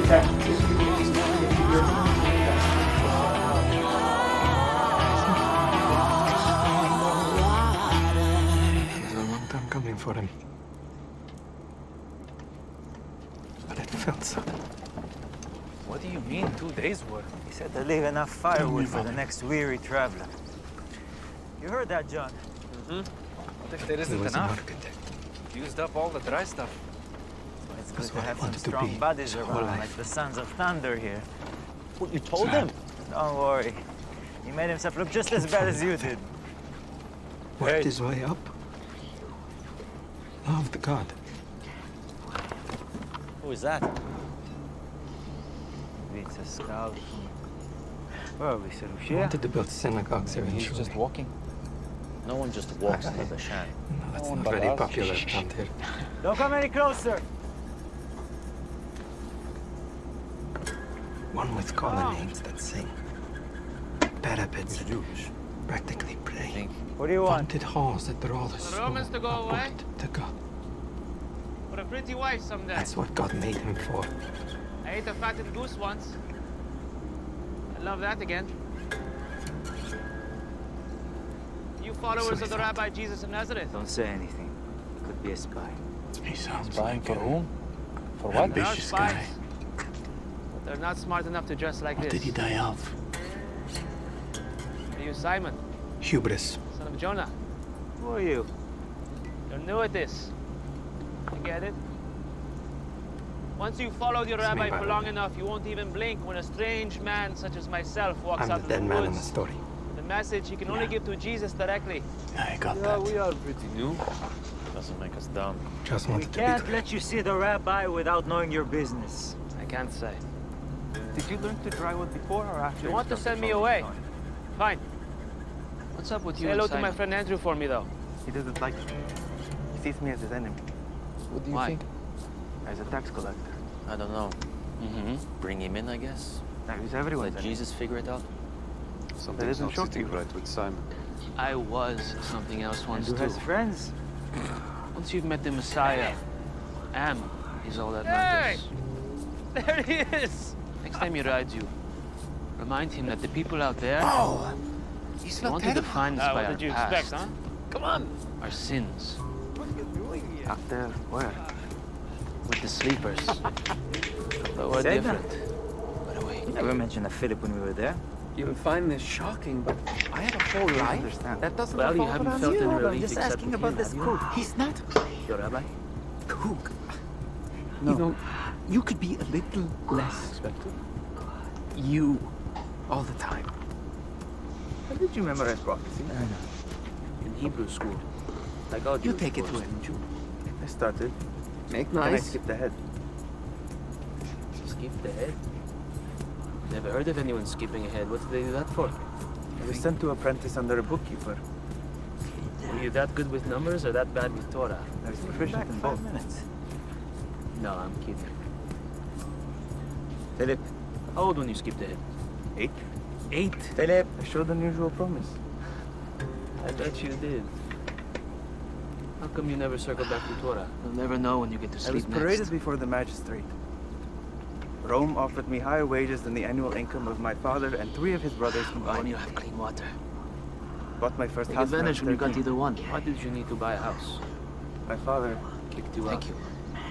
It was a long time coming for him. But it felt sudden. What do you mean, 2 days' worth? He said to leave enough firewood for the next weary traveler. You heard that, John? Mm-hmm. What if there He isn't was an enough? architect. Used up all the dry stuff. It's That's good to what I have some wanted to strong be bodies his whole around, life. like the Sons of Thunder here. What, you told Sad. him? Don't worry. He made himself look just as bad as you did. Worked his way up. Loved God. Who is that? It's a scout from... Where we said He wanted to build synagogues He's eventually. just walking. No one just walks into the shed. No, that's No one not but very us. popular around here. Don't come any closer! One with collar names that sing. Parapets that practically pray. What do you want? Vaulted halls that draw the soul Romans to go away? upward to God. For a pretty wife someday. That's what God made him for. I ate a fattened goose once. I love that again. You followers So of the he thought. Rabbi Jesus of Nazareth. Don't say anything. Could be a spy. He sounds Spying like for a whom? For what? They are ambitious spies. guy. But they're not smart enough to dress like What this. did he die of? Are you Simon, Hubris. son of Jonah? Who are you? You're new at this. You get it? Once you've followed your It's me, rabbi by for the long way. enough, you won't even blink when a strange man such as myself walks I'm out the of dead the man in the woods. story. The message he can only give to Jesus directly. I got that. are pretty new. Doesn't make us dumb. Just We wanted to be can't there. let you see the rabbi without knowing your business. I can't say. Did you learn to dry wood before or after? You want to send me away? Fine. What's up with you? Say hello to my friend Andrew for me, though. He doesn't like me. He sees me as his enemy, What do you Why? think? as a tax collector. I don't know. Mm-hmm. Bring him in, I guess. Now he's everyone's Let enemy. Jesus figure it out. That isn't shocking. right with Simon. I was something else once, Who too. has friends? Once you've met the Messiah, Am is all that matters. There he is! Next time he rides you, remind him that the people out there He's they want to define us by what our did you past, expect, huh? Come on! Our sins, Up there, where? with the sleepers. But we're Said that. different. By the way, You never mentioned a Philip when we were there. You find this shocking, but I had a whole I life. understand. That doesn't well, you revolve haven't around felt you. any I'm relief just except asking with about him, this have you? cook. He's not Your rabbi? kook. No. You know, you could be a little less you all the time. How did you memorize prophecy? In Hebrew school. Like all You Jews, take it of to course. him. I started, Make and I nice. skipped ahead. Skip the head? Never heard of anyone skipping ahead. What did they do that for? I was sent to apprentice under a bookkeeper. Were you that good with numbers or that bad with Torah? I was proficient in both. 5 minutes. No, I'm kidding. Philip, How old when you skipped ahead? 8. 8? Philip, I showed unusual promise. I bet you did. How come you never circle back to Torah? You'll never know when you get to I sleep was next. paraded before the magistrate. Rome offered me higher wages than the annual income of my father and 3 of his brothers When combined. you have clean water. Bought my first Take house when I was advantage when you got 13. either one. Why did you need to buy a house? My father Kicked you out. Thank you.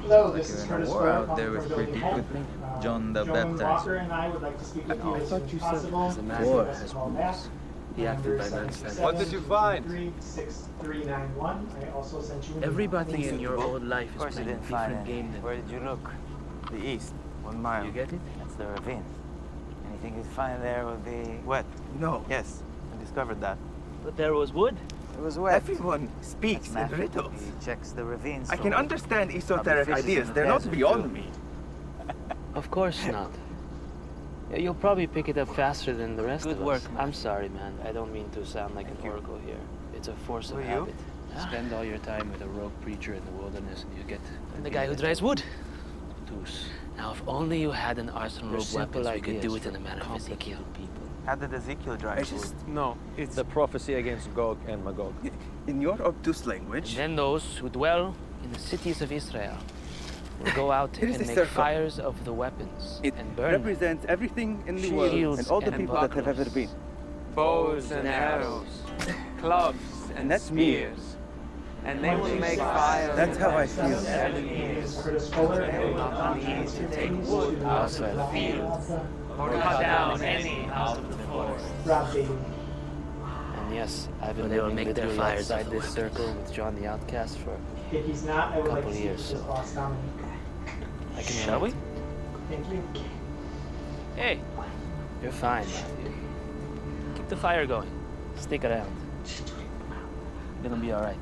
Hello, this is You're in a Curtis war Ware out there calling with from 3 Dorothy people Head. with me. John the Joan Baptizer. Walker and I would like to speak with you as soon as possible. The man War has has wounds. He acted by man's standards. What did you find? 6391. I also sent you an Everybody in your old life Of is course you playing a didn't find different any. game than Where did you look? The east, 1 mile. you get it? That's the ravine. Anything you find there will be wet. No. Yes, I discovered that. But there was wood. It was wet. Everyone speaks in That's magic. riddles. He checks the ravines. I can for- understand Probably esoteric fishes in ideas. the They're not desert, beyond too. me. Of course not. Yeah, you'll probably pick it up faster than the rest Good of work, us. man. I'm sorry, man. I don't mean to sound like an oracle here. It's a force of Who are you? habit. Spend all your time with a rogue preacher in the wilderness and you get... And the guy who dries wood. Deuce. Now, if only you had an arsenal of weapons, we could do it in a manner of Ezekiel. How did Ezekiel dry I food? just, No, it's the prophecy against Gog and Magog. in your obtuse language, And then those who dwell in the cities of Israel. We'll go out Here is and the make circle. fires of the weapons It and burn them. represents everything in the world Shields and all the and people that have ever bucklers. been. Bows and arrows, clubs And that's me. and they will make fire. That's how I feel. Is Curtis Fuller, and we will not need to take wood outside the field. or cut down any out of the forest. Rob Bailey. And yes, I've been But they will living make their literally fires outside of this the weapons. circle with John the Outcast for If he's not, I would like Couple to see years, his so- boss Dominic. I can Shall we? Thank you. Hey, you're fine, Matthew. Keep the fire going. Stick around. You're gonna be all right.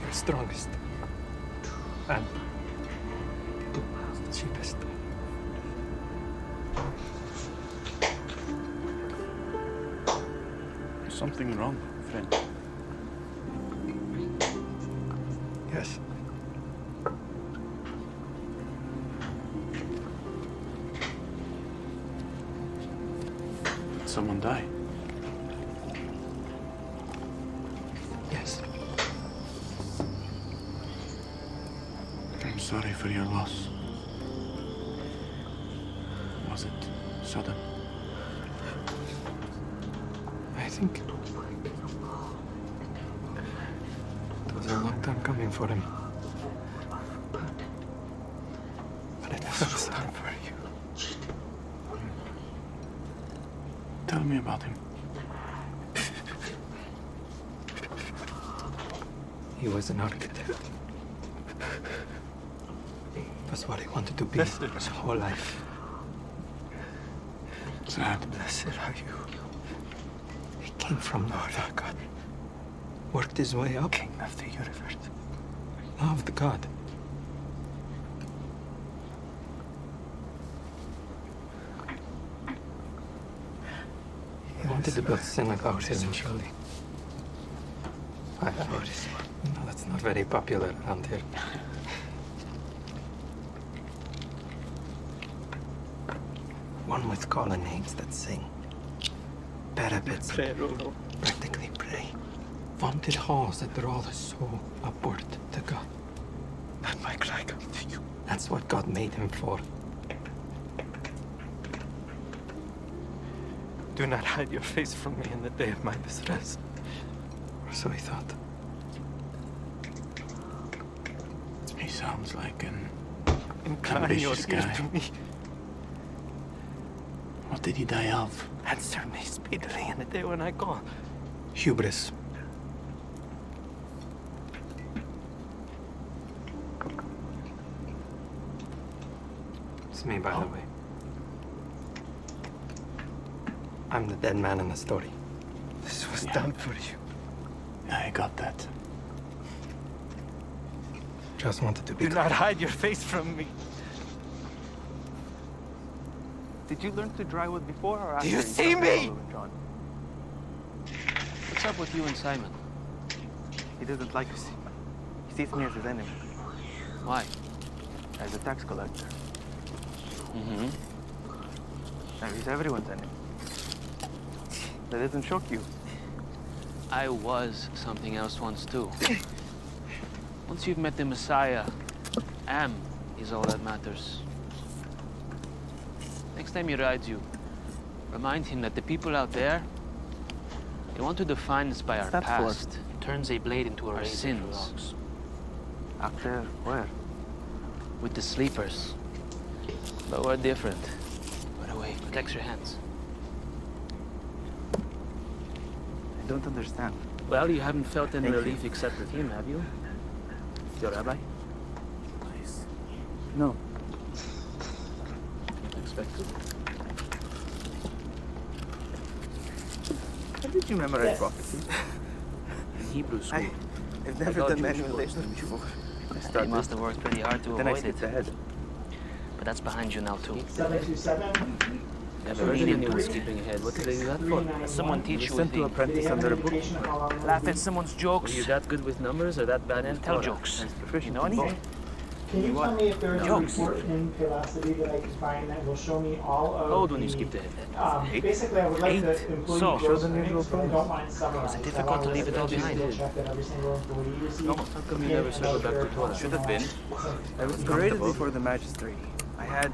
You're strongest. And cheapest. Is something wrong, friend? Yes. Did someone die? Yes. I'm sorry for your loss. Was it sudden? I think it was a long time coming for him. But it was time for you. Tell me about him. He was an architect. That's what he wanted to be his whole life. Sad. Blessed are you. He came from North, God. Worked his way up. King of the universe. Loved God. He wanted to build synagogues eventually. I know that's not very popular around here. One with colonnades that sing. Parapets that practically pray. Vaulted halls that draw the soul upward to God. That might cry out to you. That's what God made him for. Do not hide your face from me in the day of my distress. Or so he thought. He sounds like an Incline your ambitious ear guy. to me. What did he die of? Answer me speedily in the day when I call. Hubris. It's me, by the way. I'm the dead man in the story. This was done for you. I got that. Just wanted to be. Do not hide your face from me. Did you learn to dry wood before or after? you see me? followed John? What's up with you and Simon? He doesn't like us. He sees me as his enemy, Why? as a tax collector. Mm-hmm. Now he's everyone's enemy. That doesn't shock you. I was something else once too. Once you've met the Messiah, Am is all that matters. Next time he rides you, remind him that the people out there, they want to define us by our that for? past. Turns a blade into our sins. Out there, where? With the sleepers. But we're different. By the way, protect your hands. I don't understand. Well, you haven't felt any Thank you. relief except with him, have you? Your rabbi? Nice. No. Expected. How did you memorize prophecy? In Hebrew school. I've never thought done you were manualization before. I You started, must have worked pretty hard to then I avoid it. skipped ahead. But that's behind you now, too. 727. Never heard of anyone skipping ahead. What did they do that for? Someone teach you a Sent to thing. apprentice under a book. Laugh at someone's jokes. Are you that good with numbers or that bad at tell jokes? He's proficient You know in anything? both. Can you tell me if there's a Jokes. report in Velocity that I can find that will show me all of How old when the, you skipped ahead? basically, I would like the 8. employee So, gross show them earnings, usual but I don't want summarized. Was it difficult to leave it all behind? Check that every single employee received. How come you never circled back to Torah? Should have been. I was paraded before the magistrate. I had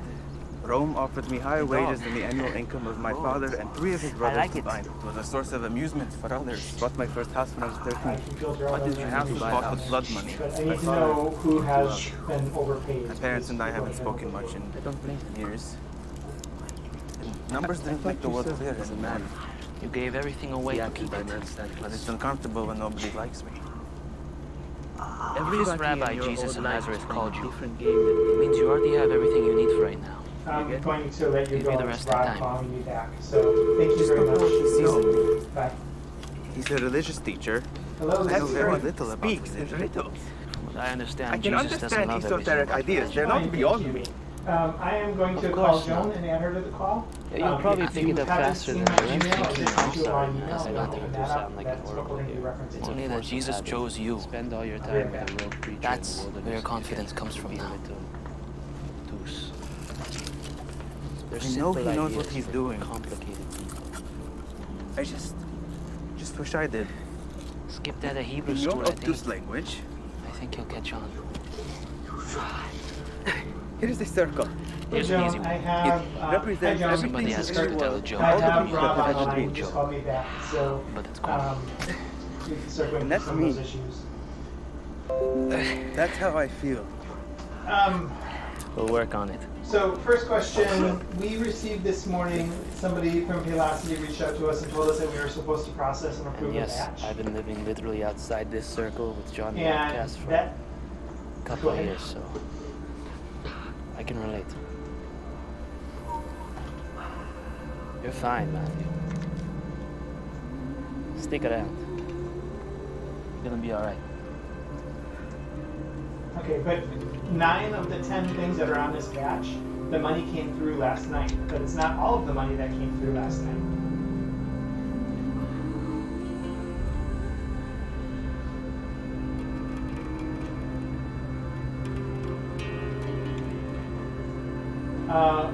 Rome offered me higher wages than the annual income of my father and 3 of his brothers like it. combined. It was a source of amusement for others. Bought my first house when I was 13. I can filter out What did other you have to information. bought with blood money? But I My need to father- know who has been overpaid. My parents and I haven't spoken much in years. And numbers didn't make the world clear as a man. You gave everything away to keep it. But it's uncomfortable when nobody likes me. This Rabbi Jesus of Nazareth called you. It means you already have everything you need for right now. I'm going to let you Give go. me the It's rest of the Rob time. calling me back. So thank you very much. Season. Bye. He's a religious teacher. Hello, I this know is very Dorothy. little about religion. From what I understand, I can Jesus doesn't understand love everything esoteric about ideas. They're religion. not beyond me. I am going to Of call course Joan not. and add her to the call. Yeah, you'll probably if pick you it up haven't faster seen than my the rest email, of I the just team. sent you Sorry, an email. because I I'm don't gonna think open it that will up. sound like That's an what we're oracle gonna be here. referencing. It's only that Jesus chose you. Spend all your time Right with back. a rogue preacher That's in the wilderness. where your confidence comes from now. Deuce. They're I know he simple knows what ideas he's for doing. complicated people. I just wish I did. Skipped out of Hebrew In your school, I obtuse think. language, I think you'll catch on. here is the circle. Here's an Joan, easy I one. have. It represents hi, Joan. Somebody has very to tell well. a joke. I All the have people Rob that on have the to line. do Just a called me back. So But it's cool. circling And that's some me. of those issues. That's how I feel. We'll work on it. So first question, we received this morning, somebody from Paylocity reached out to us and told us that we were supposed to process and approve And a yes, batch. I've been living literally outside this circle with John the And Outcast for that, a couple go of ahead. years, so I can relate. You're fine, Matthew. Stick around. You're gonna be alright. okay, but 9 of the 10 things that are on this batch, the money came through last night, but it's not all of the money that came through last night.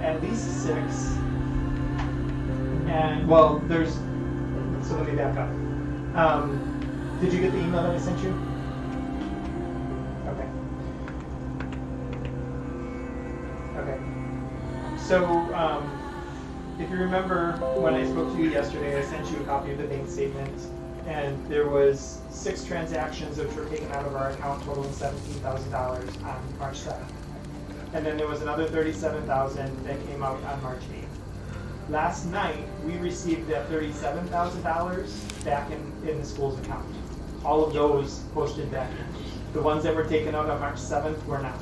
At least 6. And, well, there's, so let me back up. Did you get the email that I sent you? Okay. Okay. So, if you remember when I spoke to you yesterday, I sent you a copy of the bank statement, and there was 6 transactions which were taken out of our account totaling $17,000 on March 7th. And then there was another $37,000 that came out on March 8th. Last night, we received that $37,000 back in the school's account. All of those posted back in. The ones that were taken out on March 7th were not.